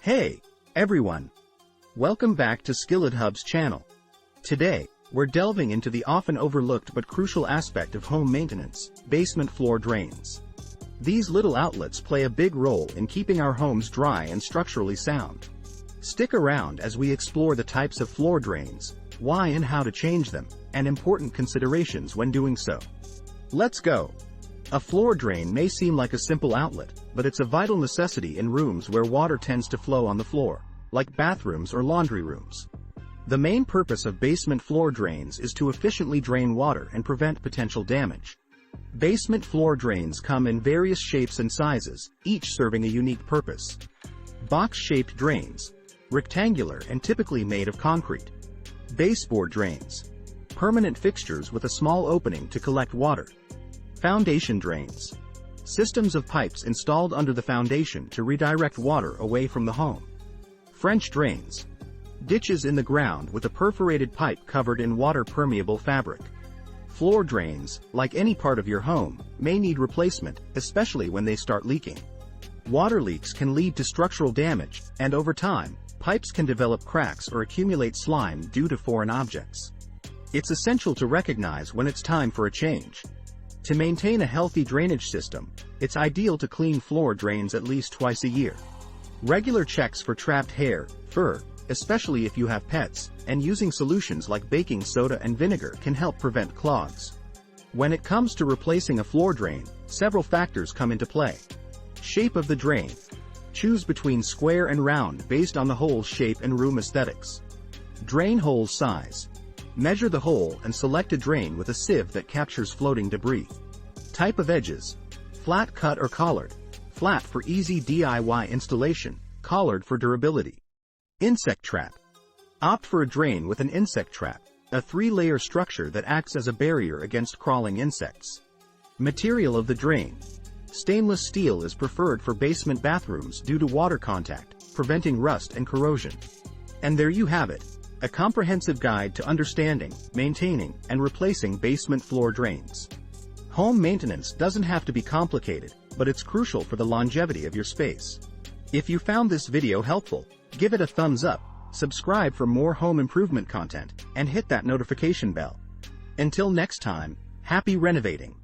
Hey, everyone! Welcome back to SkilledHub's channel. Today, we're delving into the often overlooked but crucial aspect of home maintenance, basement floor drains. These little outlets play a big role in keeping our homes dry and structurally sound. Stick around as we explore the types of floor drains, why and how to change them, and important considerations when doing so. Let's go! A floor drain may seem like a simple outlet, but it's a vital necessity in rooms where water tends to flow on the floor, like bathrooms or laundry rooms. The main purpose of basement floor drains is to efficiently drain water and prevent potential damage. Basement floor drains come in various shapes and sizes, each serving a unique purpose. Box-shaped drains, rectangular and typically made of concrete. Baseboard drains, permanent fixtures with a small opening to collect water. Foundation drains, systems of pipes installed under the foundation to redirect water away from the home. French drains, ditches in the ground with a perforated pipe covered in water-permeable fabric. Floor drains, like any part of your home, may need replacement, especially when they start leaking. Water leaks can lead to structural damage, and over time, pipes can develop cracks or accumulate slime due to foreign objects. It's essential to recognize when it's time for a change. To maintain a healthy drainage system, it's ideal to clean floor drains at least twice a year. Regular checks for trapped hair, fur, especially if you have pets, and using solutions like baking soda and vinegar can help prevent clogs. When it comes to replacing a floor drain, several factors come into play. Shape of the drain. Choose between square and round based on the hole's shape and room aesthetics. Drain hole size. Measure the hole and select a drain with a sieve that captures floating debris. Type of edges. Flat cut or collared. Flat for easy DIY installation, collared for durability. Insect trap. Opt for a drain with an insect trap, a 3-layer structure that acts as a barrier against crawling insects. Material of the drain. Stainless steel is preferred for basement bathrooms due to water contact, preventing rust and corrosion. And there you have it. A comprehensive guide to understanding, maintaining, and replacing basement floor drains. Home maintenance doesn't have to be complicated, but it's crucial for the longevity of your space. If you found this video helpful, give it a thumbs up, subscribe for more home improvement content, and hit that notification bell. Until next time, happy renovating!